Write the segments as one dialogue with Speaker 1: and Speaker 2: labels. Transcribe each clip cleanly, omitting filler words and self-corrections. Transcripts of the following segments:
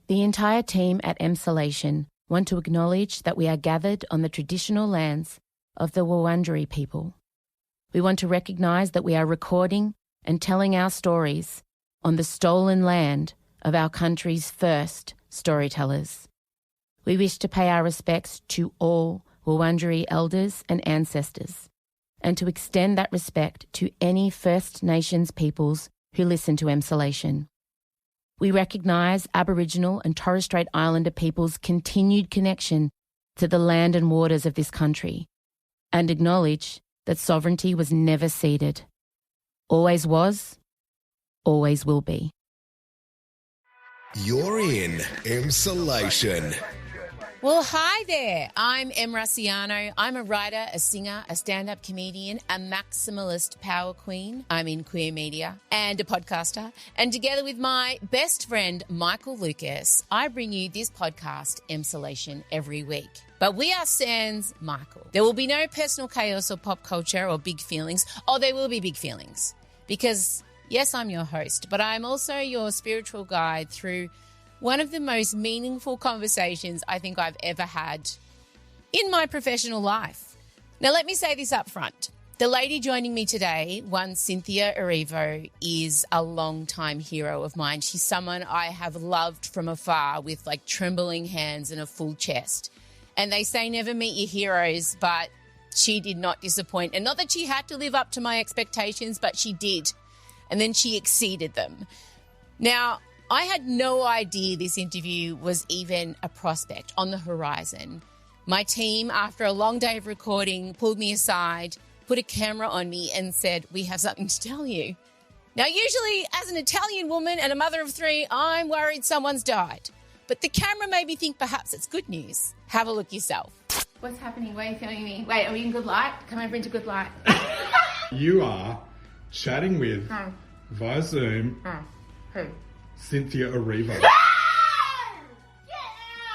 Speaker 1: The entire team at Emsolation want to acknowledge that we are gathered on the traditional lands of the Wurundjeri people. We want to recognise that we are recording and telling our stories on the stolen land of our country's first storytellers. We wish to pay our respects to all Wurundjeri elders and ancestors, and to extend that respect to any First Nations peoples who listen to Emsolation. We recognise Aboriginal and Torres Strait Islander peoples' continued connection to the land and waters of this country, and acknowledge that sovereignty was never ceded. Always was, always will be.
Speaker 2: You're in Emsolation.
Speaker 3: Well, hi there. I'm Em Rusciano. I'm a writer, a singer, a stand-up comedian, a maximalist power queen. I'm in queer media and a podcaster. And together with my best friend, Michael Lucas, I bring you this podcast, Emsolation, every week. But we are sans Michael. There will be no personal chaos or pop culture or big feelings. Oh, there will be big feelings. Because, yes, I'm your host, but I'm also your spiritual guide through one of the most meaningful conversations I think I've ever had in my professional life. Now, let me say this up front. The lady joining me today, one Cynthia Erivo, is a long-time hero of mine. She's someone I have loved from afar with like trembling hands and a full chest. And they say never meet your heroes, but she did not disappoint. And not that she had to live up to my expectations, but she did. And then she exceeded them. Now, I had no idea this interview was even a prospect on the horizon. My team, after a long day of recording, pulled me aside, put a camera on me and said, "We have something to tell you." Now, usually as an Italian woman and a mother of three, I'm worried someone's died. But the camera made me think perhaps it's good news. Have a look yourself. What's happening? Why are you filming me? Wait, are we in good light? Come over into good light.
Speaker 4: You are chatting with, via Zoom,
Speaker 3: Who?
Speaker 4: Cynthia Erivo.
Speaker 3: Get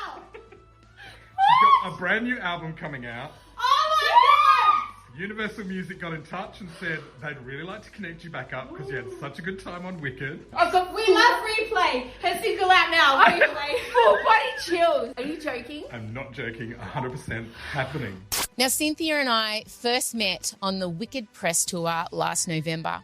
Speaker 3: out!
Speaker 4: She's got a brand new album coming out.
Speaker 3: Oh my God!
Speaker 4: Universal Music got in touch and said they'd really like to connect you back up because you had such a good time on Wicked.
Speaker 3: We love Replay. Her single out now. Replay. Full body chills. Are you joking?
Speaker 4: I'm not joking, 100% happening.
Speaker 3: Now, Cynthia and I first met on the Wicked press tour last November.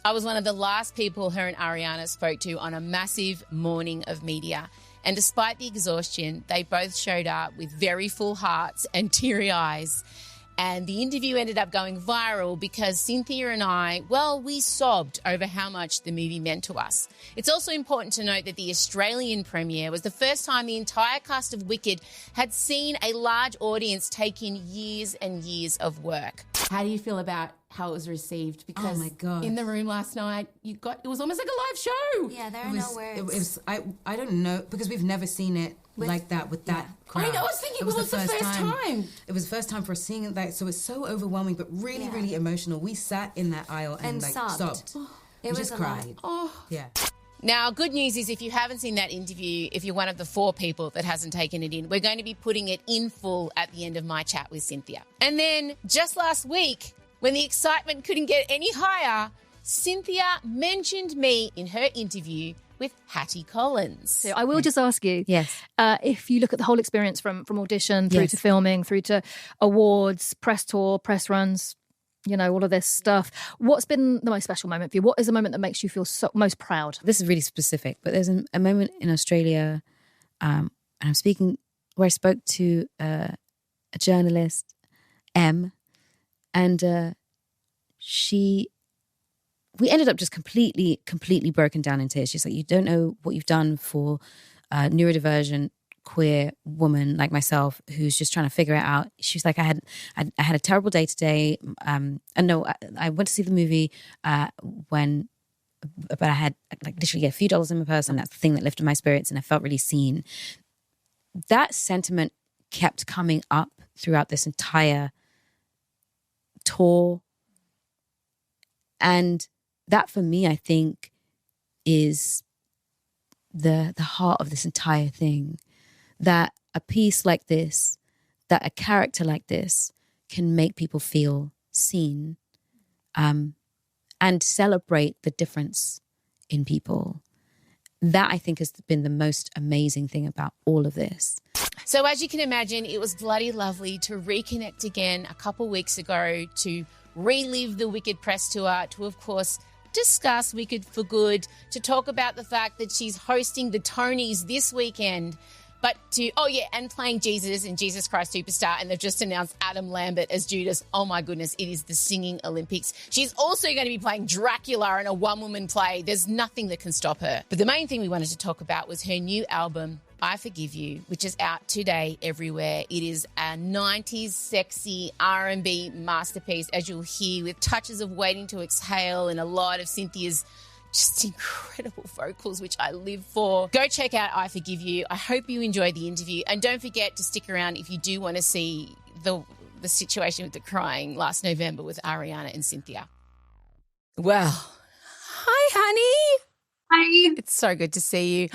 Speaker 3: I was one of the last people her and Ariana spoke to on a massive morning of media. And despite the exhaustion, they both showed up with very full hearts and teary eyes. And the interview ended up going viral because Cynthia and I, we sobbed over how much the movie meant to us. It's also important to note that the Australian premiere was the first time the entire cast of Wicked had seen a large audience take in years and years of work. How do you feel about how it was received? Because
Speaker 5: oh my God.
Speaker 3: In the room last night, it was almost like a live show.
Speaker 5: Yeah, there are no words. I don't know, because we've never seen it like that with that crowd.
Speaker 3: I know, I was thinking, it was the first time.
Speaker 5: It was the first time for us seeing it, like, so it's so overwhelming, but really, really emotional. We sat in that aisle and like sobbed.
Speaker 3: It
Speaker 5: we just cried. Yeah.
Speaker 3: Now, good news is if you haven't seen that interview, if you're one of the 4 people that hasn't taken it in, we're going to be putting it in full at the end of my chat with Cynthia. And then just last week, when the excitement couldn't get any higher, Cynthia mentioned me in her interview with Hattie Collins.
Speaker 6: So I will just ask you,
Speaker 5: yes,
Speaker 6: if you look at the whole experience from audition through to filming, through to awards, press tour, press runs, all of this stuff, what's been the most special moment for you? What is the moment that makes you feel most proud?
Speaker 7: This is really specific, but there's a moment in Australia, and I'm speaking, where I spoke to a journalist, Em, and we ended up just completely broken down in tears. She's like, "You don't know what you've done for neurodivergent queer woman like myself who's just trying to figure it out." She's like, I had a terrible day today. And no, I went to see the movie but I had like literally a few dollars in my purse, and that's the thing that lifted my spirits, and I felt really seen. That sentiment kept coming up throughout this entire tour. And that for me, I think, is the heart of this entire thing. That a piece like this, that a character like this can make people feel seen, and celebrate the difference in people. that I think has been the most amazing thing about all of this.
Speaker 3: So as you can imagine, it was bloody lovely to reconnect again a couple weeks ago, to relive the Wicked press tour, to, of course, discuss Wicked for Good, to talk about the fact that she's hosting the Tonys this weekend, but and playing Jesus in Jesus Christ Superstar, and they've just announced Adam Lambert as Judas. Oh my goodness, it is the singing Olympics. She's also going to be playing Dracula in a one-woman play. There's nothing that can stop her. But the main thing we wanted to talk about was her new album, I Forgive You, which is out today everywhere. It is a 90s sexy R&B masterpiece, as you'll hear, with touches of Waiting to Exhale and a lot of Cynthia's just incredible vocals, which I live for. Go check out I Forgive You. I hope you enjoyed the interview. And don't forget to stick around if you do want to see the situation with the crying last November with Ariana and Cynthia. Well, hi, honey.
Speaker 8: Hi.
Speaker 3: It's so good to see you.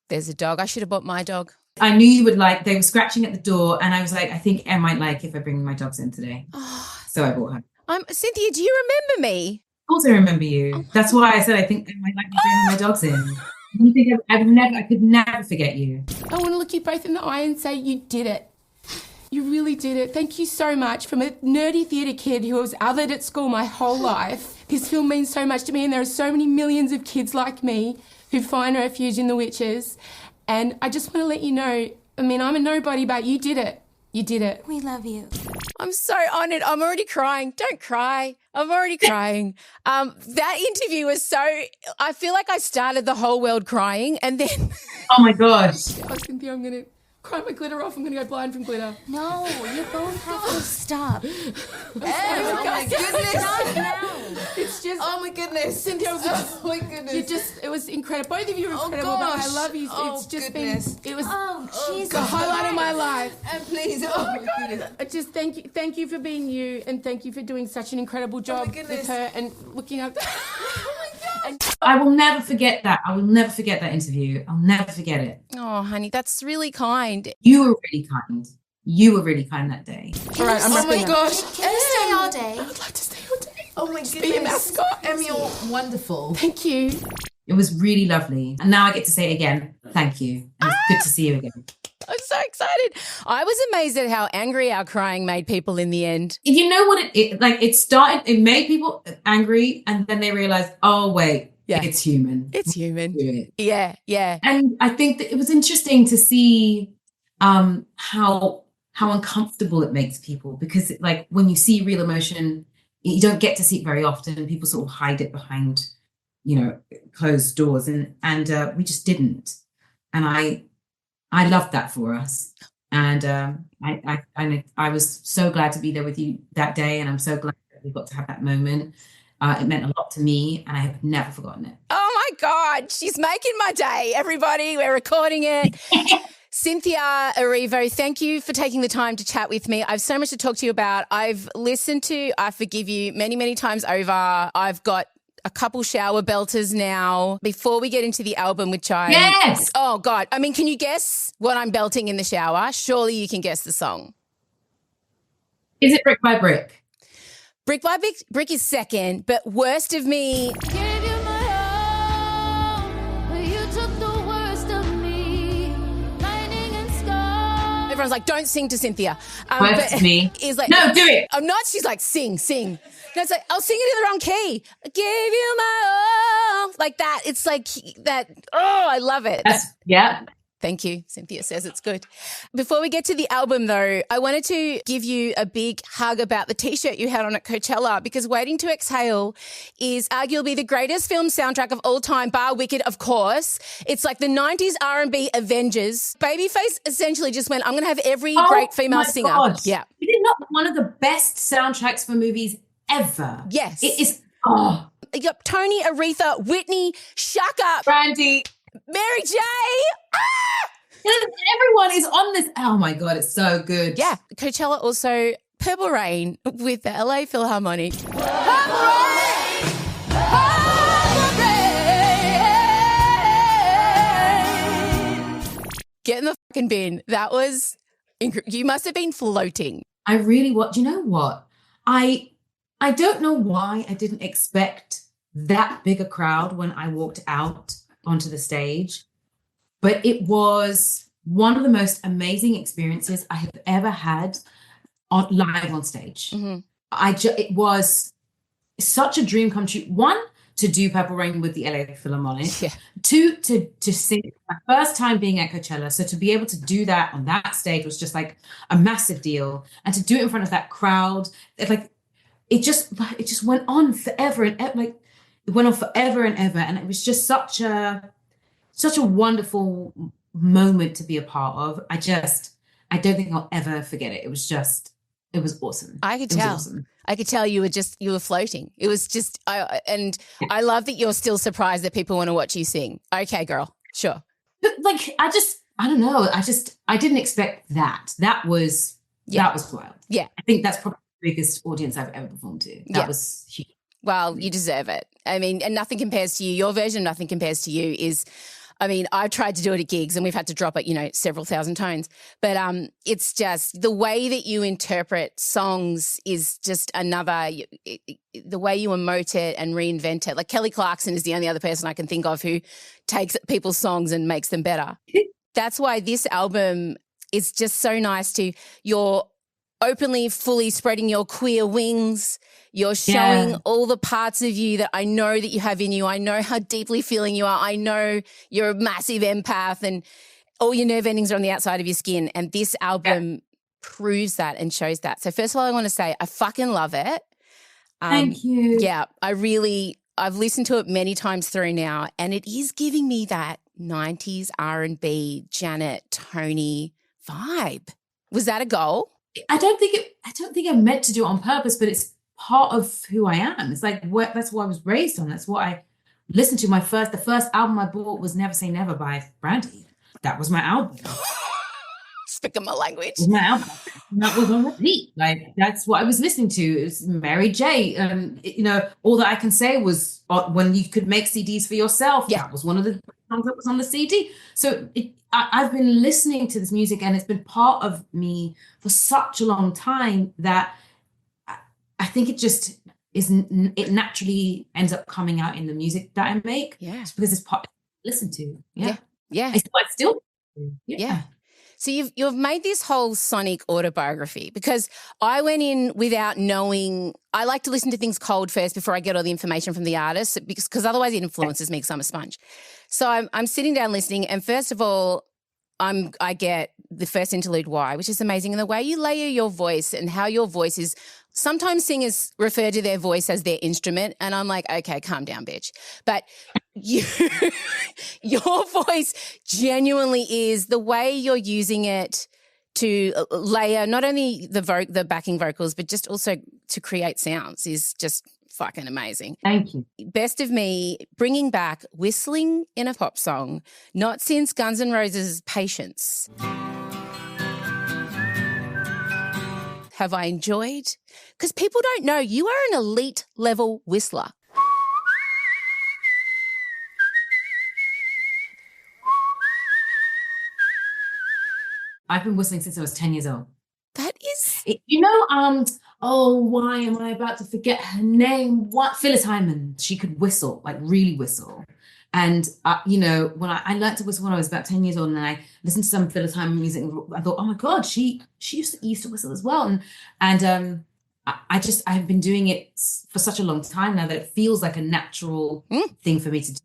Speaker 3: There's a dog. I should have bought my dog.
Speaker 8: I knew you would like, they were scratching at the door and I was like, I think Em might like if I bring my dogs in today. So I bought her.
Speaker 3: Cynthia, do you remember me?
Speaker 8: Of course I remember you. That's why I said I think I might like me bringing my dogs in. You think I could never forget you.
Speaker 9: I want to look you both in the eye and say you did it. You really did it. Thank you so much. From a nerdy theatre kid who was othered at school my whole life, this film means so much to me, and there are so many millions of kids like me who find refuge in The Witches. And I just want to let you know, I mean, I'm a nobody, but you did it. You did it.
Speaker 10: We love you.
Speaker 3: I'm so honoured. I'm already crying. Don't cry. I'm already crying. That interview was so, I feel like I started the whole world crying, and then...
Speaker 8: Oh my gosh.
Speaker 9: Oh, Cynthia, I'm going to cry my glitter off. I'm going to go blind from glitter.
Speaker 10: No, you both have to stop.
Speaker 5: Oh my goodness.
Speaker 10: Stop now.
Speaker 9: It's just...
Speaker 5: Oh my goodness.
Speaker 9: Cynthia,
Speaker 5: oh my goodness.
Speaker 9: It was incredible. Both of you are incredible, but I love you.
Speaker 5: Oh,
Speaker 9: it's just
Speaker 5: goodness.
Speaker 9: been, it was
Speaker 10: Jesus.
Speaker 9: the highlight of my life.
Speaker 5: And please, oh my goodness.
Speaker 9: I just thank you for being you, and thank you for doing such an incredible job with her and looking up. Oh my God.
Speaker 8: I will never forget that. I will never forget that interview. I'll never forget it.
Speaker 3: Oh, honey, that's really kind.
Speaker 8: You were really kind. You were really kind that day.
Speaker 9: All right, I'm
Speaker 5: oh my gosh.
Speaker 10: Can you stay all day?
Speaker 9: I'd like to stay all day.
Speaker 5: Oh my goodness.
Speaker 9: Be a mascot.
Speaker 5: Em, you're wonderful.
Speaker 9: Thank you.
Speaker 8: It was really lovely. And now I get to say it again. Thank you. And it's good to see you again.
Speaker 3: I'm so excited. I was amazed at how angry our crying made people in the end.
Speaker 8: You know what it made people angry, and then they realized, oh wait, it's human.
Speaker 3: It's human.
Speaker 8: Do it.
Speaker 3: Yeah.
Speaker 8: And I think that it was interesting to see how uncomfortable it makes people, because like when you see real emotion, you don't get to see it very often. People sort of hide it behind, closed doors, and we just didn't. And I loved that for us. And I was so glad to be there with you that day, and I'm so glad that we got to have that moment. It meant a lot to me, and I have never forgotten it.
Speaker 3: Oh my God, she's making my day, everybody. We're recording it. Cynthia Erivo, thank you for taking the time to chat with me. I have so much to talk to you about. I've listened to I Forgive You many, many times over. I've got a couple shower belters now. Before we get into the album, which
Speaker 8: Yes!
Speaker 3: Oh, God. I mean, can you guess what I'm belting in the shower? Surely you can guess the song.
Speaker 8: Is it Brick by Brick?
Speaker 3: Brick by Brick is second, but Worst of Me... Everyone's like, don't sing to Cynthia.
Speaker 8: Worst of Me.
Speaker 3: He's like,
Speaker 8: no, do it.
Speaker 3: I'm not. She's like, sing. No, it's like, I'll sing it in the wrong key. I gave you my all. Like that. It's like that. Oh, I love it.
Speaker 8: Yeah.
Speaker 3: Thank you. Cynthia says it's good. Before we get to the album, though, I wanted to give you a big hug about the T-shirt you had on at Coachella, because Waiting to Exhale is arguably the greatest film soundtrack of all time, bar Wicked, of course. It's like the 90s R&B Avengers. Babyface essentially just went, I'm going to have every great female singer.
Speaker 8: God.
Speaker 3: Yeah.
Speaker 8: Is it not one of the best soundtracks for movies ever?
Speaker 3: Yes.
Speaker 8: It is. Oh.
Speaker 3: You got Tony, Aretha, Whitney, Shaka,
Speaker 8: Brandy,
Speaker 3: Mary J.
Speaker 8: Everyone is on this. Oh my God, it's so good.
Speaker 3: Yeah. Coachella also, Purple Rain with the LA Philharmonic. Purple Rain! Purple Rain! Get in the fucking bin. That was, you must have been floating.
Speaker 8: I really, you know what? I don't know why I didn't expect that big a crowd when I walked out onto the stage. But it was one of the most amazing experiences I have ever had live on stage.
Speaker 3: Mm-hmm.
Speaker 8: It was such a dream come true. One, to do Purple Rain with the LA Philharmonic.
Speaker 3: Yeah.
Speaker 8: Two, to sing my first time being at Coachella. So to be able to do that on that stage was just like a massive deal. And to do it in front of that crowd, it just went on forever and ever. Like it went on forever and ever. And it was just such a wonderful moment to be a part of. I don't think I'll ever forget it. It was awesome.
Speaker 3: I could tell.
Speaker 8: Awesome.
Speaker 3: I could tell you were floating. It was just, I love that you're still surprised that people want to watch you sing. Okay, girl, sure.
Speaker 8: Like, I don't know. I didn't expect that. That was wild.
Speaker 3: Yeah.
Speaker 8: I think that's probably the biggest audience I've ever performed to. That was huge.
Speaker 3: Well, you deserve it. I mean, and nothing compares to you. Your version, nothing compares to you is, I mean, I've tried to do it at gigs and we've had to drop it, several thousand tones. But it's just the way that you interpret songs is just the way you emote it and reinvent it. Like Kelly Clarkson is the only other person I can think of who takes people's songs and makes them better. That's why this album is just so nice you're openly, fully spreading your queer wings. You're showing all the parts of you that I know that you have in you. I know how deeply feeling you are. I know you're a massive empath and all your nerve endings are on the outside of your skin. And this album proves that and shows that. So first of all, I want to say I fucking love it.
Speaker 8: Thank you.
Speaker 3: Yeah, I've listened to it many times through now and it is giving me that 90s R&B, Janet, Tony vibe. Was that a goal?
Speaker 8: I don't think I meant to do it on purpose, but it's part of who I am. It's like that's what I was raised on. That's what I listened to. The first album I bought was Never Say Never by Brandy. That was my album.
Speaker 3: Speaking my language.
Speaker 8: It was my album. And that was on repeat. Like that's what I was listening to. It was Mary J. All that I Can Say was when you could make CDs for yourself. Yeah. That was one of the songs that was on the CD. So I've been listening to this music and it's been part of me for such a long time that I think it naturally ends up coming out in the music that I make.
Speaker 3: Yeah.
Speaker 8: Just because it's part to listen to. Yeah.
Speaker 3: Yeah.
Speaker 8: It's what I still do.
Speaker 3: Yeah. So you've made this whole sonic autobiography because I went in without knowing. I like to listen to things cold first before I get all the information from the artist because otherwise it influences me because I'm a sponge. So I'm sitting down listening and first of all, I get the first interlude Why, which is amazing. And the way you layer your voice and how your voice is, sometimes singers refer to their voice as their instrument. And I'm like, okay, calm down, bitch. But your voice genuinely is the way you're using it to layer not only the backing vocals, but just also to create sounds is just fucking amazing.
Speaker 8: Thank you.
Speaker 3: Best of Me, bringing back whistling in a pop song, not since Guns N' Roses' Patience. Have I enjoyed? Because people don't know you are an elite level whistler.
Speaker 8: I've been whistling since I was 10 years old.
Speaker 3: That is...
Speaker 8: why am I about to forget her name? Phyllis Hyman. She could whistle, like really whistle. And, when I learned to whistle when I was about 10 years old and I listened to some Phyllis Hyman music, I thought, oh my God, she used to whistle as well. And I've been doing it for such a long time now that it feels like a natural thing for me to do.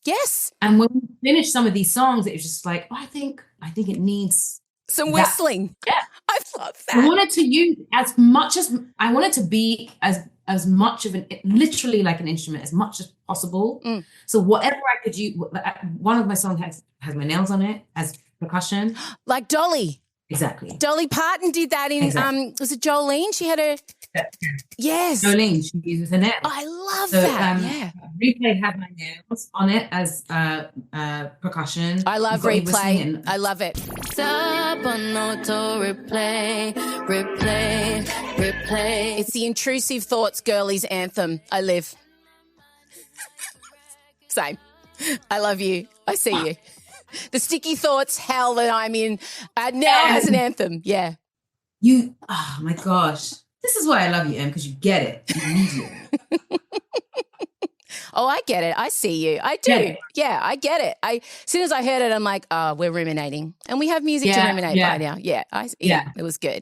Speaker 3: Yes.
Speaker 8: And when we finished some of these songs, it was just like, I think it needs
Speaker 3: some whistling.
Speaker 8: Yeah.
Speaker 3: I love that.
Speaker 8: I wanted to use as much as I wanted to be as much of literally like an instrument as much as possible. So whatever I could use, one of my songs has my nails on it as percussion.
Speaker 3: Like Dolly.
Speaker 8: Exactly.
Speaker 3: Dolly Parton did that in, was it Jolene? She had a, yes.
Speaker 8: Jolene, she uses her nails.
Speaker 3: I love that, yeah.
Speaker 8: Replay had my nails on it as percussion.
Speaker 3: I love Replay. I love it. Replay. It's the Intrusive Thoughts Girlies anthem. I live. Same. I love you. I see you. The sticky thoughts hell that I'm in now as an anthem. Yeah.
Speaker 8: Oh my gosh. This is why I love you, Em, because you get it immediately.
Speaker 3: Oh, I get it. I see you. I do. Yeah, I get it. As soon as I heard it, I'm like, oh, we're ruminating. And we have music to ruminate by now. Yeah, it was good.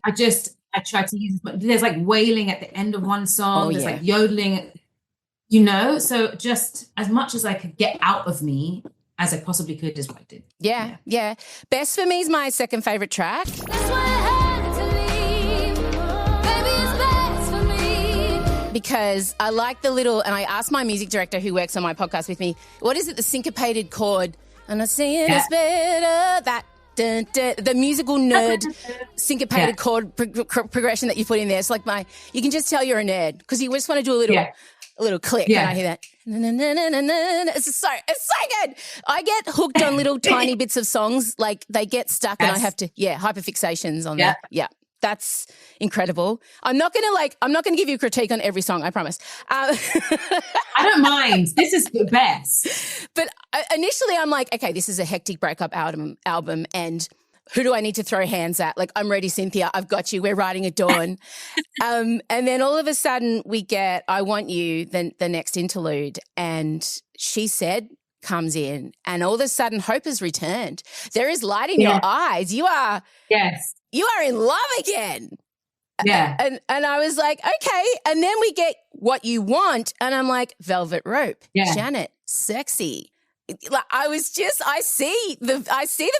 Speaker 8: I tried to use, there's like wailing at the end of one song. There's like yodeling, so just as much as I could get out of me as I possibly could is what I did.
Speaker 3: Yeah. Best for me is my second favorite track.
Speaker 10: That's why I had to leave. Baby, it's best for me.
Speaker 3: Because I like the little, and I asked my music director who works on my podcast with me, what is it, the syncopated chord? And I'm saying it's better, that dun, dun, the musical nerd syncopated chord progression that you put in there. It's like you can just tell you're a nerd because you just want to do a little click and I hear that. It's so good. I get hooked on little tiny bits of songs, like they get stuck and I have to, hyperfixations on that. Yeah. That's incredible. I'm not gonna give you a critique on every song, I promise.
Speaker 8: I don't mind. This is the best.
Speaker 3: But initially I'm like, okay, this is a hectic breakup album and who do I need to throw hands at? Like, I'm ready, Cynthia. I've got you. We're riding a dawn. And then all of a sudden we get I Want You, the next interlude. And She Said comes in and all of a sudden hope has returned. There is light in your eyes. You are in love again.
Speaker 8: Yeah.
Speaker 3: And I was like, okay. And then we get What You Want. And I'm like, Velvet Rope, Janet, sexy. Like I see the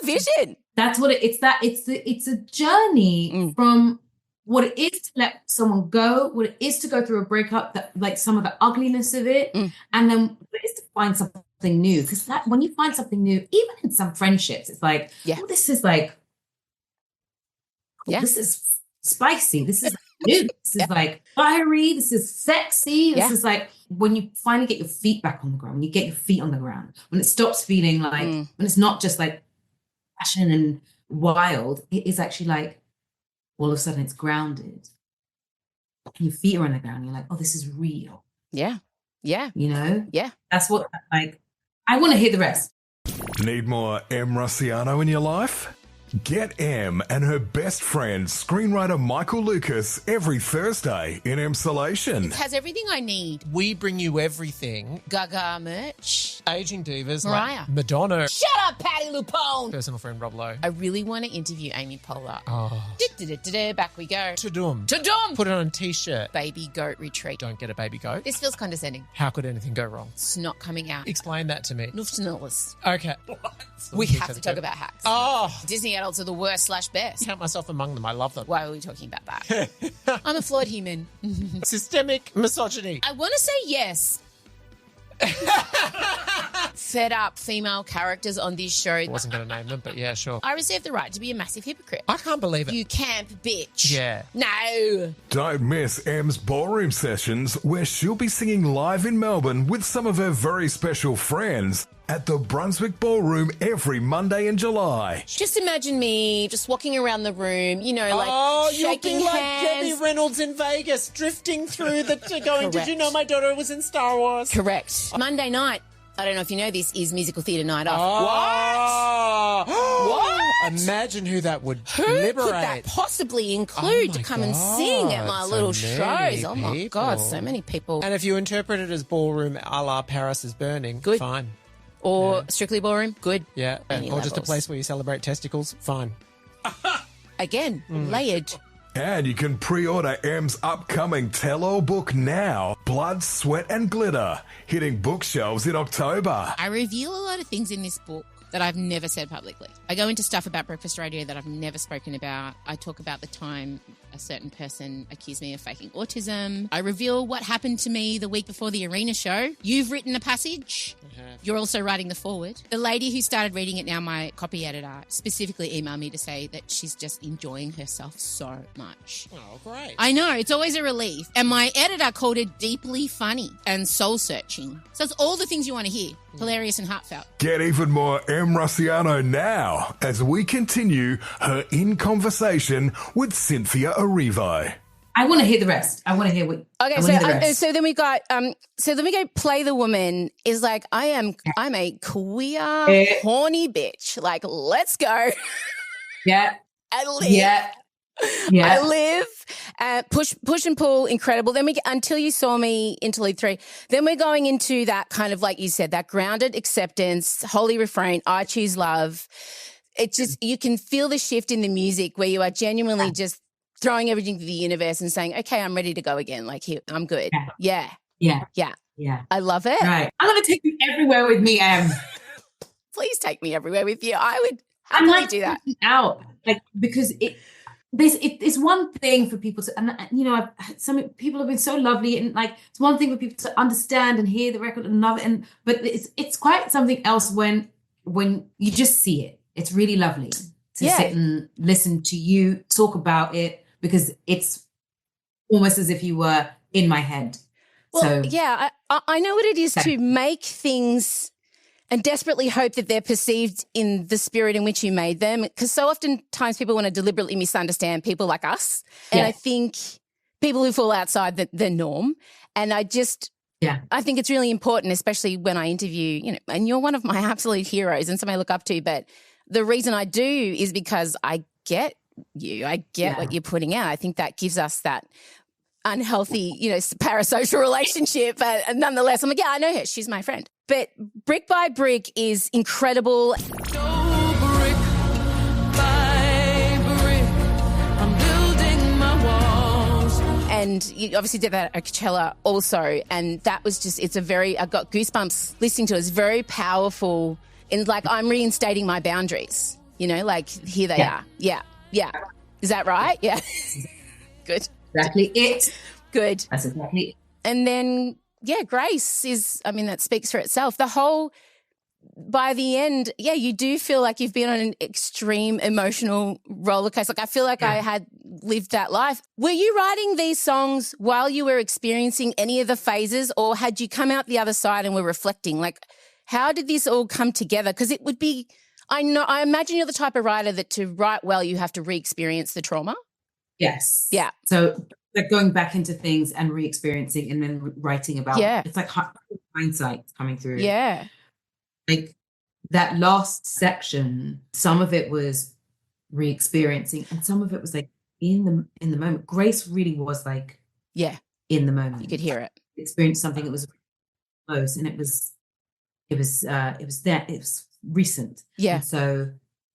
Speaker 3: vision.
Speaker 8: That's what it's a journey from what it is to let someone go, what it is to go through a breakup, that like some of the ugliness of it, and then what it is to find something new. Because that when you find something new, even in some friendships, it's like, oh, this is like, this is spicy. This is new. This is like fiery. This is sexy. This is like when you finally get your feet back on the ground, when you get your feet on the ground, when it stops feeling like, when it's not just like passion and wild, it is actually like all of a sudden it's grounded. And your feet are on the ground. You're like, oh, this is real.
Speaker 3: Yeah. Yeah.
Speaker 8: Yeah. That's what, like, I want to hear the rest.
Speaker 2: Need more M. Rossiano in your life? Get M and her best friend, screenwriter Michael Lucas, every Thursday in Emsolation.
Speaker 3: It has everything I need.
Speaker 11: We bring you everything.
Speaker 3: Gaga merch.
Speaker 11: Aging divas
Speaker 3: Mariah.
Speaker 11: like Madonna.
Speaker 3: Shut up, Patti LuPone.
Speaker 11: Personal friend Rob Lowe.
Speaker 3: I really want to interview Amy Poehler.
Speaker 11: Oh.
Speaker 3: Back we go.
Speaker 11: Tudum.
Speaker 3: Put
Speaker 11: it on a t-shirt.
Speaker 3: Baby goat retreat.
Speaker 11: Don't get a baby goat.
Speaker 3: This feels condescending.
Speaker 11: How could anything go wrong?
Speaker 3: It's not coming out.
Speaker 11: Explain that to me.
Speaker 3: Nuftenillis.
Speaker 11: Okay.
Speaker 3: We have to talk about hacks.
Speaker 11: Oh.
Speaker 3: Disney adults are the worst/best.
Speaker 11: Count myself among them. I love them.
Speaker 3: Why are we talking about that? I'm a flawed human.
Speaker 11: Systemic misogyny.
Speaker 3: I want to say yes. Fed up female characters on this show.
Speaker 11: I wasn't going to name them, but yeah, sure.
Speaker 3: I reserve the right to be a massive hypocrite.
Speaker 11: I can't believe it.
Speaker 3: You camp bitch.
Speaker 11: Yeah.
Speaker 3: No.
Speaker 2: Don't miss M's ballroom sessions where she'll be singing live in Melbourne with some of her very special friends at the Brunswick Ballroom every Monday in July.
Speaker 3: Just imagine me just walking around the room, shaking
Speaker 11: you'll be
Speaker 3: hands.
Speaker 11: like Debbie Reynolds in Vegas, drifting through going, did you know my daughter was in Star Wars?
Speaker 3: Correct. Monday night, I don't know if you know this, is musical theatre night off.
Speaker 11: Oh.
Speaker 3: What?
Speaker 11: Imagine who that would
Speaker 3: Who
Speaker 11: liberate.
Speaker 3: could that possibly include to come and sing at my
Speaker 11: so
Speaker 3: little
Speaker 11: many
Speaker 3: shows? Oh, my God, so many people.
Speaker 11: And if you interpret it as ballroom a la Paris is Burning,
Speaker 3: good.
Speaker 11: Fine.
Speaker 3: Or Strictly Ballroom, good.
Speaker 11: Yeah,
Speaker 3: Any
Speaker 11: or just a
Speaker 3: levels.
Speaker 11: place where you celebrate testicles, fine.
Speaker 3: Again, layered.
Speaker 2: And you can pre-order M's upcoming tell-all book now, Blood, Sweat and Glitter, hitting bookshelves in October.
Speaker 3: I reveal a lot of things in this book that I've never said publicly. I go into stuff about breakfast radio that I've never spoken about. I talk about the time a certain person accused me of faking autism. I reveal what happened to me the week before the arena show. You've written a passage. You're also writing the foreword. The lady who started reading it now, my copy editor, specifically emailed me to say that she's just enjoying herself so much.
Speaker 11: Oh, great.
Speaker 3: I know, it's always a relief. And my editor called it deeply funny and soul-searching. So it's all the things you want to hear. Hilarious and heartfelt.
Speaker 2: Get even more M. Rossiano now as we continue her In Conversation with Cynthia Erivo.
Speaker 8: I want to hear the rest. I want to hear what.
Speaker 3: Okay, so then we got Play the Woman is like I'm a queer horny bitch. Like, let's go.
Speaker 8: Yeah.
Speaker 3: And live.
Speaker 8: Yeah. Yeah.
Speaker 3: I live. Push and pull, incredible. Then Until You Saw Me, Interlude 3. Then we're going into that kind of, like you said, that grounded acceptance, holy refrain, I choose love. It just, you can feel the shift in the music where you are genuinely just throwing everything to the universe and saying, okay, I'm ready to go again. Like, here, I'm good. Yeah. I love it.
Speaker 8: Right. I'm going to take you everywhere with me, Em.
Speaker 3: Please take me everywhere with you. I would happily do that.
Speaker 8: Out, like, because it's one thing for people to, and you know, some people have been so lovely, and like it's one thing for people to understand and hear the record and love it, but it's quite something else when you just see it. It's really lovely to sit and listen to you talk about it, because it's almost as if you were in my head.
Speaker 3: Well, I know what it is to make things and desperately hope that they're perceived in the spirit in which you made them, because so oftentimes people want to deliberately misunderstand people like us. And I think people who fall outside the norm. And I think it's really important, especially when I interview, you know, and you're one of my absolute heroes and somebody I look up to. But the reason I do is because I get you. I get what you're putting out. I think that gives us that unhealthy, you know, parasocial relationship. But nonetheless, I'm like, yeah, I know her. She's my friend. But Brick by Brick is incredible. And you obviously did that at Coachella also. And that was just, I got goosebumps listening to it. It's very powerful. And like, I'm reinstating my boundaries, you know, like here they are. Yeah. Is that right? Yeah. Good.
Speaker 8: Exactly it.
Speaker 3: Good.
Speaker 8: That's exactly it.
Speaker 3: And then, Grace is, I mean, that speaks for itself. By the end, you do feel like you've been on an extreme emotional roller coaster. Like I feel like I had lived that life. Were you writing these songs while you were experiencing any of the phases, or had you come out the other side and were reflecting? Like, how did this all come together? Because it would be, I imagine you're the type of writer that to write well, you have to re-experience the trauma.
Speaker 8: Yes.
Speaker 3: Yeah.
Speaker 8: So like going back into things and re-experiencing and then writing about it's like hindsight coming through.
Speaker 3: Yeah.
Speaker 8: Like that last section, some of it was re-experiencing and some of it was like in the moment. Grace really was like in the moment.
Speaker 3: You could hear it.
Speaker 8: Experienced something that was close, and it was recent.
Speaker 3: Yeah.
Speaker 8: And so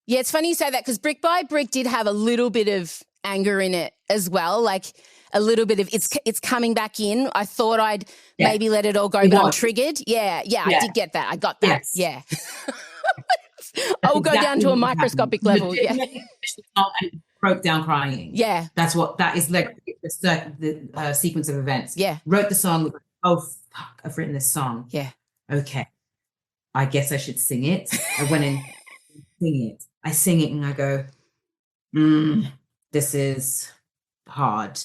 Speaker 3: it's funny you say that, because Brick by Brick did have a little bit of anger in it as well, like a little bit of it's coming back in. I thought I'd maybe let it all go, but I'm triggered. I did get that. I got that.
Speaker 8: Yes.
Speaker 3: I'll go down to a microscopic level.
Speaker 8: And broke down crying.
Speaker 3: Yeah.
Speaker 8: That's what that is, like the sequence of events.
Speaker 3: Yeah.
Speaker 8: Wrote the song. Oh fuck, I've written this song.
Speaker 3: Yeah.
Speaker 8: Okay. I guess I should sing it. I went in, sing it. I sing it and I go, this is hard.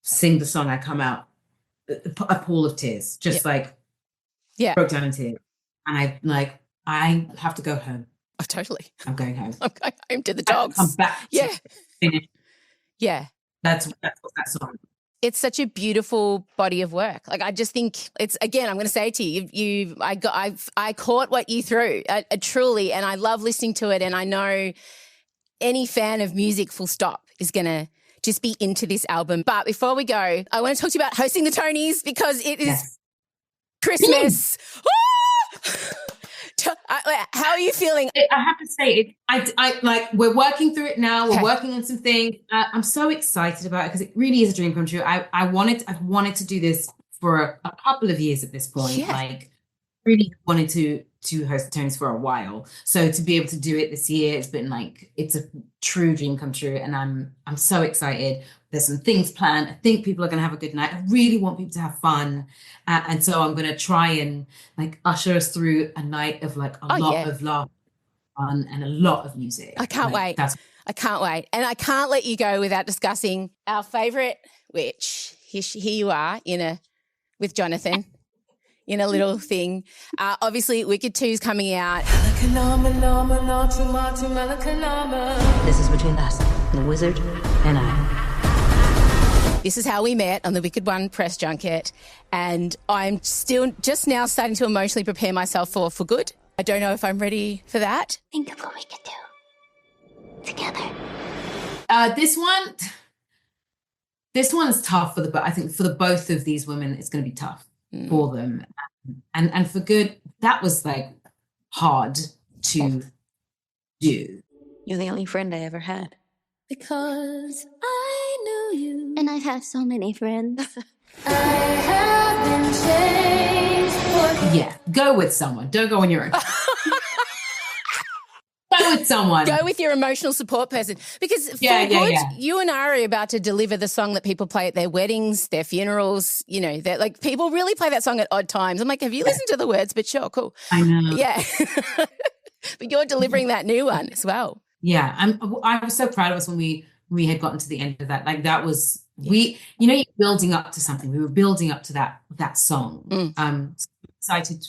Speaker 8: Sing the song. I come out a pool of tears, just broke down in tears. And I have to go home.
Speaker 3: Oh, totally.
Speaker 8: I'm going home.
Speaker 3: I'm going home to the dogs.
Speaker 8: I'm back. Finish.
Speaker 3: Yeah.
Speaker 8: That's what that song.
Speaker 3: It's such a beautiful body of work. Like, I just think it's, again, I'm going to say it to you, I caught what you threw, truly, and I love listening to it. And I know any fan of music, full stop, is going to just be into this album. But before we go, I want to talk to you about hosting the Tonys, because it is Christmas. How are you feeling?
Speaker 8: I have to say, I like, we're working through it now. We're working on some things. I'm so excited about it because it really is a dream come true. I've wanted to do this for a couple of years at this point.
Speaker 3: Yeah.
Speaker 8: Like, really wanted to host the Tonys for a while. So to be able to do it this year, it's been like, it's a true dream come true. And I'm so excited. There's some things planned. I think people are going to have a good night. I really want people to have fun. And so I'm going to try and like usher us through a night of like a lot of love, fun, and a lot of music.
Speaker 3: I can't wait. I can't wait. And I can't let you go without discussing our favourite witch. Here you are with Jonathan in a little thing. Obviously, Wicked 2 is coming out.
Speaker 12: This is between us, the wizard and I.
Speaker 3: This is how we met on the Wicked 1 press junket, and I'm still just now starting to emotionally prepare myself for good. I don't know if I'm ready for that.
Speaker 12: Think of what we could do together.
Speaker 8: This one's tough I think for the both of these women, it's going to be tough for them, and for good. That was like hard to do.
Speaker 12: You're the only friend I ever had.
Speaker 10: Because I knew you. And I have so many friends. I have been changed for
Speaker 8: Yeah, go with someone. Don't go on your own. Go with someone.
Speaker 3: Go with your emotional support person. Because for you and Ari are about to deliver the song that people play at their weddings, their funerals, you know, that like people really play that song at odd times. I'm like, have you listened to the words? But sure, cool.
Speaker 8: I know.
Speaker 3: Yeah. But you're delivering that new one as well.
Speaker 8: Yeah. I was so proud of us when we had gotten to the end of that. Like that was you're building up to something. We were building up to that song. So excited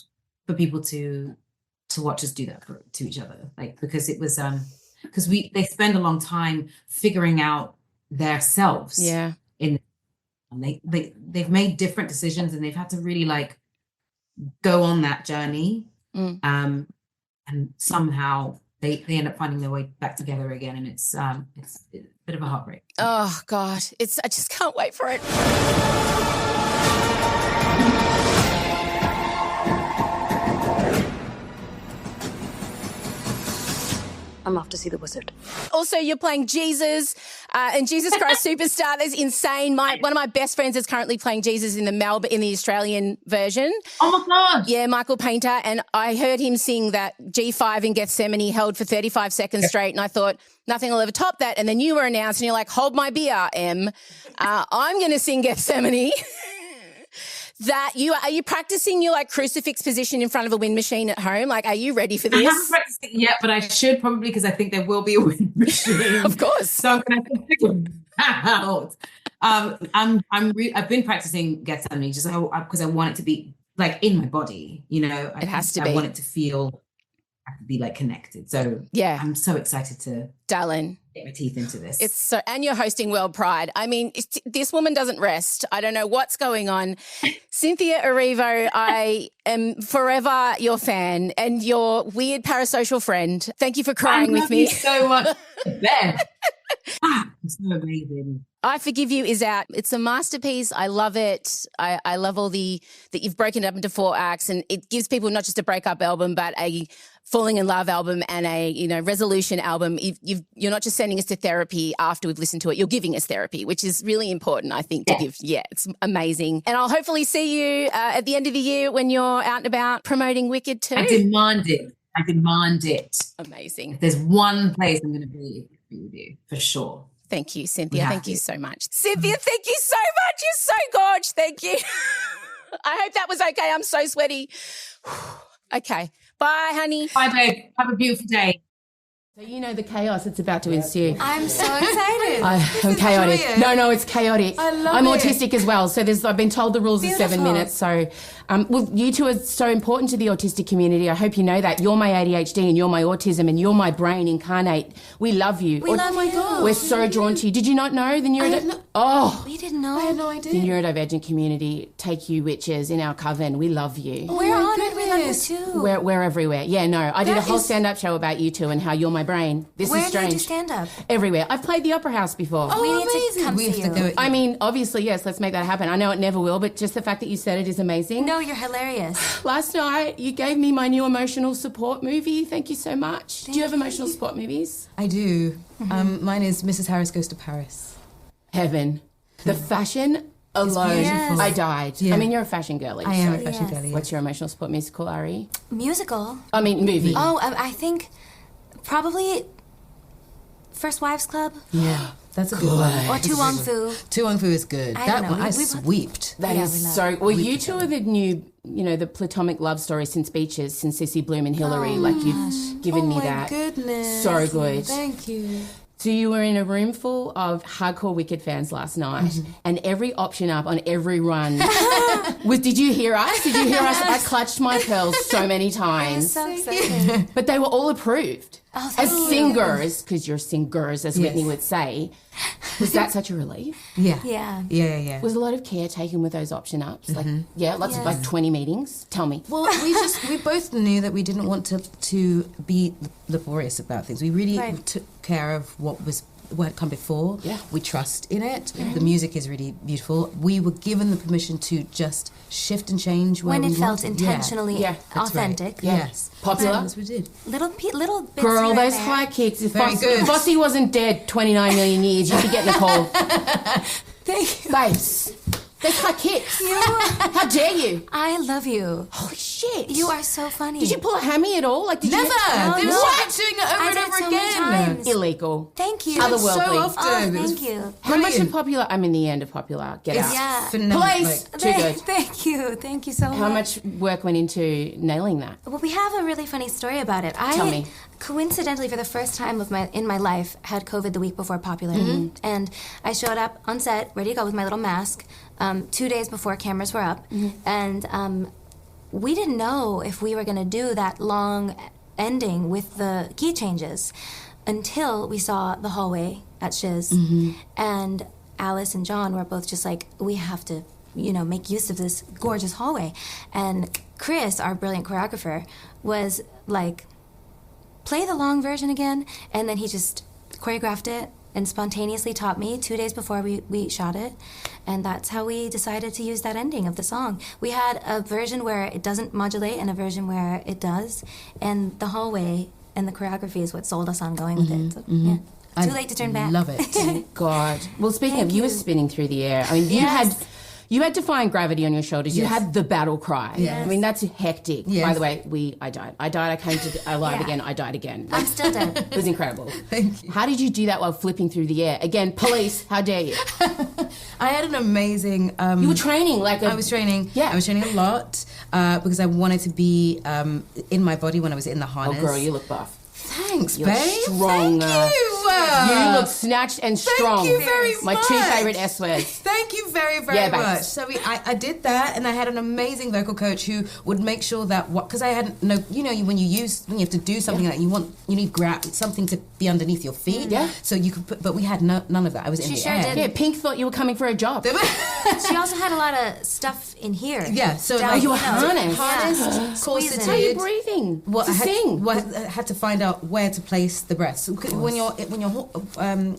Speaker 8: for people to watch us do that to each other, like because it was because they spend a long time figuring out themselves. Yeah, and they've made different decisions and they've had to really like go on that journey. And somehow they end up finding their way back together again, and it's a bit of a heartbreak.
Speaker 3: Oh God, I just can't wait for it.
Speaker 12: I'm off to see the wizard.
Speaker 3: Also, you're playing Jesus and Jesus Christ Superstar. That's insane. One of my best friends is currently playing Jesus in the Australian version.
Speaker 8: Oh, my God.
Speaker 3: Yeah, Michael Painter. And I heard him sing that G5 in Gethsemane held for 35 seconds straight, and I thought, nothing will ever top that. And then you were announced, and you're like, hold my beer, Em. I'm going to sing Gethsemane. Are you practicing your like crucifix position in front of a wind machine at home? Like, are you ready for this?
Speaker 8: I haven't practiced it yet, but I should probably because I think there will be a wind machine.
Speaker 3: Of course.
Speaker 8: So I'm going to have to figure it out. I've been practicing Gethsemane just because I want it to be like in my body, you know.
Speaker 3: It has to be.
Speaker 8: I want it to feel, I have to be like connected. So yeah, I'm so excited to,
Speaker 3: darling,
Speaker 8: get my teeth into this.
Speaker 3: It's so, and you're hosting World Pride. I mean, this woman doesn't rest. I don't know what's going on. Cynthia Erivo, I am forever your fan and your weird parasocial friend. Thank you for crying with me.
Speaker 8: So much. It's so amazing.
Speaker 3: I Forgive You is out. It's a masterpiece. I love it. I love all that you've broken it up into 4 acts, and it gives people not just a breakup album, but a falling in love album and a resolution album. You're not just sending us to therapy after we've listened to it. You're giving us therapy, which is really important, I think, to give. Yeah, it's amazing. And I'll hopefully see you at the end of the year when you're out and about promoting Wicked too.
Speaker 8: I demand it.
Speaker 3: Amazing.
Speaker 8: If there's one place I'm going to be with you, for sure.
Speaker 3: Thank you, Cynthia. Thank you so much. Cynthia, thank you so much. You're so gorgeous. Thank you. I hope that was okay. I'm so sweaty. Okay. Bye, honey.
Speaker 8: Bye, babe. Have a beautiful day.
Speaker 9: So you know the chaos that's about to ensue.
Speaker 13: I'm so excited.
Speaker 9: I'm chaotic.
Speaker 13: Joyous.
Speaker 9: No, it's chaotic.
Speaker 13: I love
Speaker 9: I'm
Speaker 13: it.
Speaker 9: autistic as well. So I've been told the rules are 7 minutes. So, well, you two are so important to the autistic community. I hope you know that. You're my ADHD and you're my autism and you're my brain incarnate. We love you.
Speaker 13: We love you.
Speaker 9: We're so drawn to you. Did you not know the
Speaker 13: We didn't know. I had no idea.
Speaker 9: The neurodivergent community, take you witches in our coven. We love you.
Speaker 13: We're honoured. We love you too.
Speaker 9: We're everywhere. Yeah, no. I did a whole stand-up show about you two and how you're my brain. This is strange.
Speaker 13: Where do you do stand-up?
Speaker 9: Everywhere. I've played the Opera House before.
Speaker 13: Oh, we need to come see you.
Speaker 9: I mean, obviously, yes, let's make that happen. I know it never will, but just the fact that you said it is amazing.
Speaker 13: No, you're hilarious.
Speaker 9: Last night, you gave me my new emotional support movie. Thank you so much. Do you have emotional support movies?
Speaker 5: I do. Mine is Mrs. Harris Goes to Paris.
Speaker 9: Heaven. The fashion alone.
Speaker 5: Yes.
Speaker 9: I died. Yeah. I mean, you're a fashion girly.
Speaker 5: I am a fashion girly.
Speaker 9: What's your emotional support musical, Ari?
Speaker 13: Musical?
Speaker 9: I mean, movie.
Speaker 13: Oh, I think probably First Wives Club.
Speaker 5: Yeah, that's a good one.
Speaker 13: Or Tu Wong Fu.
Speaker 5: Tu Wong Fu is good.
Speaker 13: I
Speaker 5: That
Speaker 13: don't know.
Speaker 5: one I sweeped.
Speaker 9: That is so. Well, you two are the new, the platonic love story since Beaches, since Cissy Bloom and Hillary. Like you've given me that.
Speaker 5: Oh my goodness.
Speaker 9: So good.
Speaker 5: Thank you.
Speaker 9: So you were in a room full of hardcore Wicked fans last night, and every option up on every run did you hear us? Did you hear us? I clutched my pearls so many times.
Speaker 13: I'm so excited.
Speaker 9: But they were all approved.
Speaker 13: Oh,
Speaker 9: as singers, because you're singers, as Whitney would say. Was that such a relief?
Speaker 13: Yeah.
Speaker 9: Was a lot of care taken with those option ups? Like, lots of like 20 meetings? Tell me.
Speaker 5: Well, we both knew that we didn't want to be laborious about things. We really took care of what was what had come before.
Speaker 3: Yeah.
Speaker 5: We trust in it. The music is really beautiful. We were given the permission to just shift and change
Speaker 13: when
Speaker 5: it
Speaker 13: felt intentionally authentic.
Speaker 5: Right. Yes.
Speaker 3: Popular.
Speaker 5: Yes, we did.
Speaker 13: Little bits.
Speaker 3: Girl,
Speaker 13: here and
Speaker 3: those
Speaker 13: there.
Speaker 3: high kicks. If
Speaker 5: Very good.
Speaker 3: Fosse wasn't dead 29 million years, you'd be getting a call.
Speaker 13: Thank you.
Speaker 3: Babes. Those high kicks. How dare you?
Speaker 13: I love you.
Speaker 3: Holy shit.
Speaker 13: You are so funny.
Speaker 3: Did you pull a hammy at all? Like, did
Speaker 5: Never.
Speaker 3: you?
Speaker 5: They were doing it over
Speaker 13: I
Speaker 5: and
Speaker 13: did
Speaker 5: over
Speaker 13: so many
Speaker 5: again.
Speaker 13: times.
Speaker 3: Illegal.
Speaker 13: Thank you.
Speaker 3: Otherworldly.
Speaker 5: So often.
Speaker 13: Oh,
Speaker 5: It was
Speaker 13: thank you.
Speaker 3: How much of
Speaker 5: brilliant.
Speaker 3: Popular? I'm in the end of Popular. Get out.
Speaker 13: Yeah.
Speaker 3: Police. Too good.
Speaker 13: Thank you. Thank you so much.
Speaker 3: How much work went into nailing that?
Speaker 13: Well, we have a really funny story about it.
Speaker 3: Tell me.
Speaker 13: Coincidentally, for the first time in my life, had COVID the week before Popular, and I showed up on set, ready to go with my little mask, 2 days before cameras were up, and we didn't know if we were going to do that long ending with the key changes until we saw the hallway at Shiz, and Alice and John were both just like, we have to, make use of this gorgeous hallway, and Chris, our brilliant choreographer, was like, play the long version again, and then he just choreographed it and spontaneously taught me 2 days before we shot it, and that's how we decided to use that ending of the song. We had a version where it doesn't modulate and a version where it does, and the hallway and the choreography is what sold us on going with it. So, yeah. Too late to turn back.
Speaker 5: Love it.
Speaker 3: God. Well, speaking of, you were spinning through the air. I mean, you had defying gravity on your shoulders. You had the battle cry.
Speaker 5: Yes.
Speaker 3: I mean, that's hectic.
Speaker 5: Yes.
Speaker 3: By the way, I died. I came to alive again. I died again.
Speaker 13: I'm still dead.
Speaker 3: It was incredible.
Speaker 5: Thank you.
Speaker 3: How did you do that while flipping through the air? Again, police, how dare you?
Speaker 5: I had an amazing...
Speaker 3: you were training
Speaker 5: I was training.
Speaker 3: Yeah.
Speaker 5: I was training a lot because I wanted to be in my body when I was in the harness.
Speaker 3: Oh, girl, you look buff.
Speaker 5: Thanks,
Speaker 3: You're
Speaker 5: babe.
Speaker 3: strong.
Speaker 5: Thank you.
Speaker 3: You look snatched and strong.
Speaker 5: Thank you very
Speaker 3: My
Speaker 5: much.
Speaker 3: two favourite S words.
Speaker 5: Thank you very, very
Speaker 3: Yeah,
Speaker 5: much.
Speaker 3: babes.
Speaker 5: So I did that, and I had an amazing vocal coach who would make sure that because I hadn't when you have to do something like you need something to be underneath your feet.
Speaker 3: Yeah.
Speaker 5: So you could but we had none of that. I was in the air.
Speaker 13: did.
Speaker 3: Yeah, Pink thought you were coming for a job.
Speaker 13: She also had a lot of stuff in here.
Speaker 5: Yeah, so
Speaker 13: Down,
Speaker 3: you were harnessed.
Speaker 5: corseted.
Speaker 3: How are you breathing?
Speaker 5: Well,
Speaker 3: to sing.
Speaker 5: I had to find out where to place the breaths. So when you're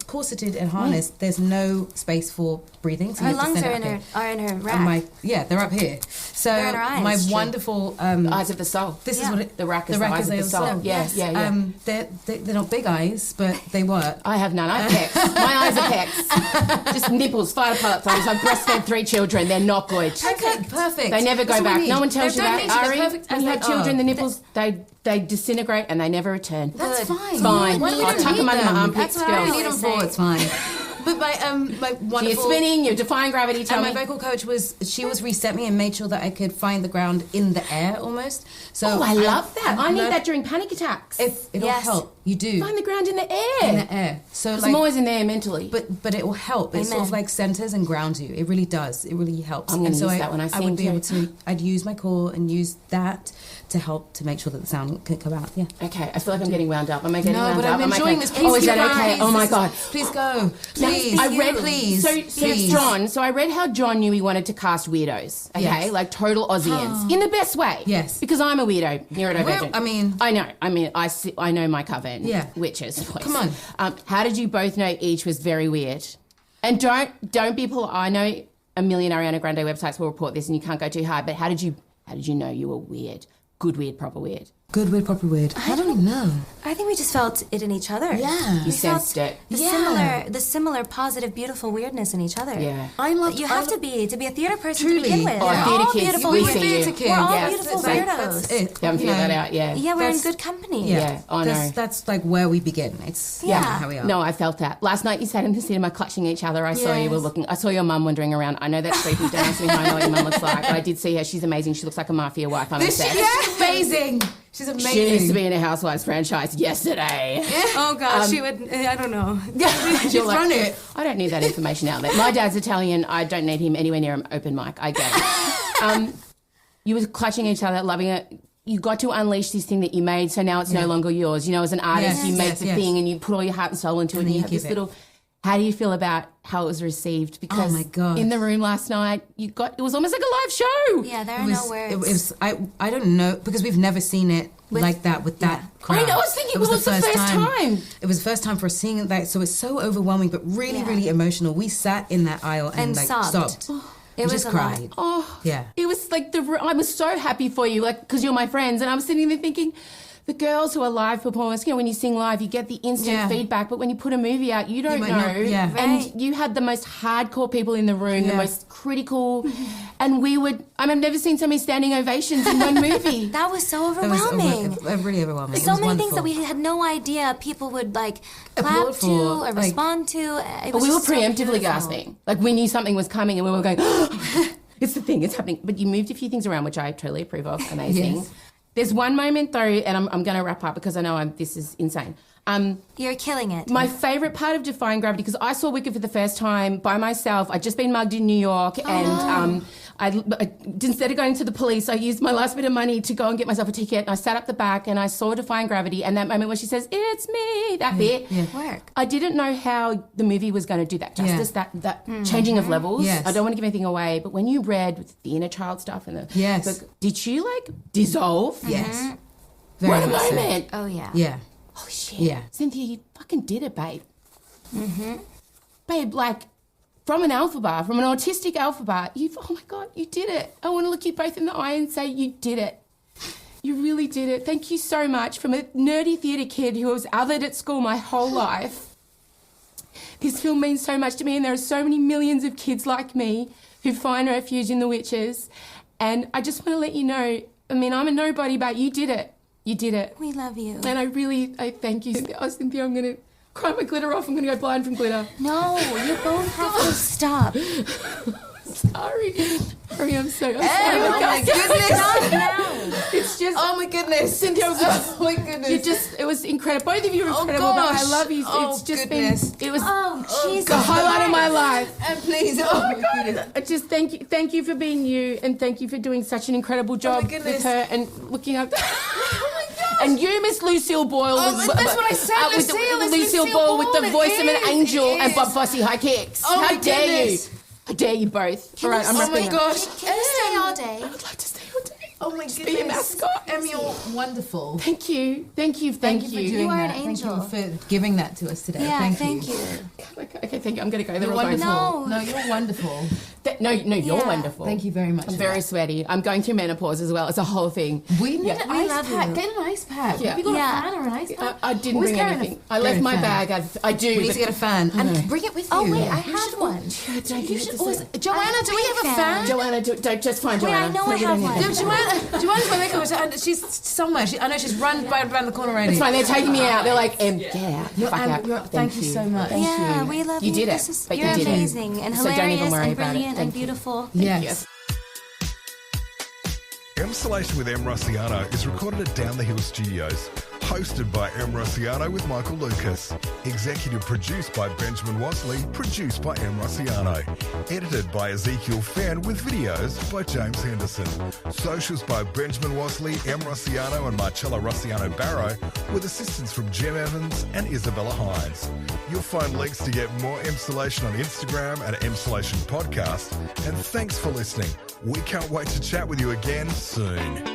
Speaker 5: corseted and harnessed, there's no space for breathing. So
Speaker 13: Her
Speaker 5: you have to
Speaker 13: lungs
Speaker 5: send it
Speaker 13: are in her rack.
Speaker 5: They're up here. So
Speaker 13: They're in her eyes.
Speaker 5: my
Speaker 13: True.
Speaker 5: wonderful
Speaker 3: Eyes of the soul.
Speaker 5: This is what it,
Speaker 3: The rack is the eyes of the soul. Yeah.
Speaker 5: They're not big eyes, but they work.
Speaker 3: I have none. I have pecs. My eyes are pecs. Just nipples, fighter pilot thumbs. I've breastfed 3 children. They're not good.
Speaker 5: Okay, perfect.
Speaker 3: They never go
Speaker 5: That's what we
Speaker 3: back.
Speaker 5: need.
Speaker 3: No one tells you
Speaker 5: They're
Speaker 3: that,
Speaker 5: damaged.
Speaker 3: Ari.
Speaker 5: They're perfect
Speaker 3: When
Speaker 5: as
Speaker 3: you
Speaker 5: they
Speaker 3: have children,
Speaker 5: are.
Speaker 3: the nipples, they disintegrate and they never return.
Speaker 5: That's
Speaker 13: Good.
Speaker 5: fine.
Speaker 3: Fine.
Speaker 5: Why do we
Speaker 3: I'll
Speaker 5: don't
Speaker 3: tuck
Speaker 5: need
Speaker 3: them under my
Speaker 5: them?
Speaker 3: armpits,
Speaker 13: That's what I
Speaker 3: girls.
Speaker 5: We need them
Speaker 13: always
Speaker 5: for,
Speaker 13: say.
Speaker 5: it's fine. But my wonderful...
Speaker 3: So you're spinning, you're defying gravity, tell
Speaker 5: And
Speaker 3: me.
Speaker 5: my vocal coach she reset me and made sure that I could find the ground in the air almost. So
Speaker 3: Oh, I love that. I need
Speaker 5: learned-
Speaker 3: that during panic attacks.
Speaker 5: It'll
Speaker 13: Yes.
Speaker 5: help. You do.
Speaker 3: Find the ground in the air.
Speaker 5: In the air. So
Speaker 3: I'm always in there mentally.
Speaker 5: But it will help. It sort of
Speaker 13: Amen.
Speaker 5: like centers and grounds you. It really does. It really helps.
Speaker 3: I'm gonna
Speaker 5: And so
Speaker 3: use that when I
Speaker 5: I
Speaker 3: sing
Speaker 5: would be
Speaker 3: too.
Speaker 5: able to. I'd use my core and use that to help to make sure that the sound could come out. Yeah.
Speaker 3: Okay, I feel like I'm getting wound up. Am I getting
Speaker 5: No,
Speaker 3: wound
Speaker 5: but
Speaker 3: up?
Speaker 5: I'm
Speaker 3: Am I
Speaker 5: enjoying
Speaker 3: okay?
Speaker 5: this.
Speaker 3: Oh, is
Speaker 5: Please
Speaker 3: that
Speaker 5: go.
Speaker 3: okay? Oh my
Speaker 5: Please.
Speaker 3: God.
Speaker 5: Please go. Please.
Speaker 3: I read,
Speaker 5: Please.
Speaker 3: So
Speaker 5: Please.
Speaker 3: John, so I read how John knew he wanted to cast weirdos, okay?
Speaker 5: Yes.
Speaker 3: Like total Aussians. In the best way.
Speaker 5: Yes.
Speaker 3: Because I'm a weirdo, neurodivergent.
Speaker 5: I mean...
Speaker 3: I know my coven.
Speaker 5: Yeah.
Speaker 3: Witches. Please.
Speaker 5: Come on.
Speaker 3: How did you both know each was very weird? And don't be I know a million Ariana Grande websites will report this and you can't go too hard, but how did you know you were weird? Good weird, proper weird.
Speaker 5: Good weird, proper weird. I don't know.
Speaker 13: I think we just felt it in each other.
Speaker 5: Yeah.
Speaker 3: You sensed it.
Speaker 13: The similar, positive, beautiful weirdness in each other.
Speaker 3: Yeah.
Speaker 13: You have to be a theater person
Speaker 5: Truly.
Speaker 13: to begin with.
Speaker 3: Oh,
Speaker 13: We're
Speaker 3: theater
Speaker 13: all
Speaker 3: kids,
Speaker 13: beautiful
Speaker 3: we
Speaker 13: weirdos.
Speaker 3: see you.
Speaker 5: Theater kids.
Speaker 13: We're all
Speaker 3: Yeah.
Speaker 13: beautiful
Speaker 5: That's
Speaker 13: weirdos.
Speaker 5: it.
Speaker 3: You haven't figured that out, yeah.
Speaker 13: Yeah, we're in
Speaker 5: That's-
Speaker 13: good company.
Speaker 3: Yeah. Oh, no.
Speaker 5: That's like where we begin. It's
Speaker 13: Yeah.
Speaker 5: how we are.
Speaker 3: No, I felt that. Last night you sat in the cinema clutching each other. I saw you were looking. I saw your mum wandering around. I know that's creepy. Don't ask me how I know what your mum looks like. But I did see her. She's amazing. She looks like a mafia wife. I'm obsessed.
Speaker 5: She's amazing. She's amazing.
Speaker 3: She used to be in a Housewives franchise yesterday.
Speaker 13: Oh God, she would. I don't know.
Speaker 3: You're like,
Speaker 5: run it.
Speaker 3: I don't need that information out there. My dad's Italian. I don't need him anywhere near an open mic. I get it. You were clutching each other, loving it. You got to unleash this thing that you made, so now it's no longer yours. You know, as an artist,
Speaker 5: Yes,
Speaker 3: you make
Speaker 5: yes,
Speaker 3: the
Speaker 5: yes.
Speaker 3: thing and you put all your heart and soul into it. And
Speaker 5: then
Speaker 3: you
Speaker 5: you
Speaker 3: have this
Speaker 5: keep it.
Speaker 3: little. How do you feel about how it was received? Because
Speaker 5: my God.
Speaker 3: in the room last night, it was almost like a live show.
Speaker 13: Yeah, there are no words.
Speaker 5: I don't know because we've never seen it like that with that crowd.
Speaker 9: I know, I was thinking, it was the first time.
Speaker 5: It was the first time for us seeing that, so it's so overwhelming, but really, really emotional. We sat in that aisle and like sobbed.
Speaker 13: It was
Speaker 5: just cried.
Speaker 9: Oh,
Speaker 5: yeah.
Speaker 9: It was like I was so happy for you, like, because you're my friends, and I was sitting there thinking, the girls who are live performers, when you sing live, you get the instant feedback, but when you put a movie out, you don't know. And you had the most hardcore people in the room, the most critical, and I've never seen so many standing ovations in one movie.
Speaker 13: That was so overwhelming.
Speaker 5: It was really overwhelming.
Speaker 13: So many things that we had no idea people would like clap to or respond to.
Speaker 9: But we were preemptively gasping. Like we knew something was coming and we were going, it's the thing, it's happening. But you moved a few things around, which I totally approve of. Amazing. Yes. There's one moment though, and I'm going to wrap up because I know this is insane.
Speaker 13: You're killing it.
Speaker 9: My favourite part of Defying Gravity, because I saw Wicked for the first time by myself. I'd just been mugged in New York, and instead of going to the police, I used my last bit of money to go and get myself a ticket. And I sat up the back and I saw Defying Gravity, and that moment where she says, "It's me," that bit.
Speaker 13: Work.
Speaker 9: I didn't know how the movie was going to do that justice, that changing of levels.
Speaker 5: Yes.
Speaker 9: I don't want to give anything away, but when you read the inner child stuff and the book, did she like dissolve?
Speaker 5: Yes.
Speaker 9: What a moment.
Speaker 13: Oh yeah.
Speaker 5: Yeah.
Speaker 9: Holy shit.
Speaker 5: Yeah.
Speaker 9: Cynthia, you fucking did it, babe. Babe, like, from an alpha bar, from an autistic alpha bar, oh my God, you did it. I want to look you both in the eye and say you did it. You really did it. Thank you so much. From a nerdy theatre kid who was othered at school my whole life, this film means so much to me, and there are so many millions of kids like me who find refuge in The Witches. And I just want to let you know, I mean, I'm a nobody, but you did it. You did it.
Speaker 13: We love you.
Speaker 9: And I thank you. Cynthia, I'm going to cry my glitter off. I'm going to go blind from glitter.
Speaker 13: No, you both have to stop.
Speaker 9: Sorry, I'm sorry.
Speaker 5: Oh my goodness.
Speaker 13: Stop now.
Speaker 9: It's just...
Speaker 5: Oh my goodness.
Speaker 9: Cynthia,
Speaker 5: oh my goodness.
Speaker 9: It was incredible. Both of you were incredible, but I love you. It's just
Speaker 5: goodness.
Speaker 9: been... It was
Speaker 13: Jesus
Speaker 9: the highlight of my life.
Speaker 5: And please, oh my goodness.
Speaker 9: I just thank you for being you, and thank you for doing such an incredible job with her and looking up... And you, Miss Lucille Boyle.
Speaker 5: That's what I said,
Speaker 9: Lucille Boyle with the voice of an angel and Bob Fosse high kicks.
Speaker 5: Oh,
Speaker 9: how dare you? How dare you both? All right, I'm wrapping up.
Speaker 5: Gosh.
Speaker 13: Can you stay all day?
Speaker 9: I would like to stay all day.
Speaker 5: Oh my goodness.
Speaker 9: Be a mascot.
Speaker 5: Em, you're wonderful.
Speaker 9: Thank you.
Speaker 5: Thank you for doing
Speaker 13: You are
Speaker 5: that.
Speaker 13: an angel.
Speaker 5: Thank you for giving that to us today.
Speaker 13: Yeah,
Speaker 5: thank you.
Speaker 9: Okay, thank you. I'm going to go.
Speaker 5: You're wonderful. No, you're wonderful.
Speaker 9: No, you're wonderful.
Speaker 5: Thank you very much.
Speaker 9: I'm very sweaty. I'm going through menopause as well. It's a whole thing.
Speaker 5: We need an ice pack. Get an ice pack. Have you got a fan or an ice pack?
Speaker 9: I didn't bring anything. I left my bag. I do.
Speaker 5: We need to get a fan. And bring it with you.
Speaker 13: Oh, wait, I have one.
Speaker 5: Joanna, do we have a fan?
Speaker 9: Joanna, just find
Speaker 13: Wait,
Speaker 9: Joanna.
Speaker 13: I know I have one.
Speaker 5: Joanna's my makeup artist. She's somewhere. I know she's run around the corner already.
Speaker 9: It's fine. They're taking me out. They're like, get out.
Speaker 5: Thank you so much.
Speaker 13: Yeah, we love you.
Speaker 9: You did it.
Speaker 13: You're amazing and hilarious and brilliant and beautiful.
Speaker 5: Yes.
Speaker 2: Emsolation with Em Rossiano is recorded at Down the Hill Studios. Hosted by Em Rossiano with Michael Lucas. Executive produced by Benjamin Wasley. Produced by Em Rossiano. Edited by Ezekiel Fenn with videos by James Henderson. Socials by Benjamin Wasley, Em Rossiano and Marcella Rossiano Barrow with assistance from Jim Evans and Isabella Hines. You'll find links to get more Emsolation on Instagram at Emsolation Podcast. And thanks for listening. We can't wait to chat with you again soon.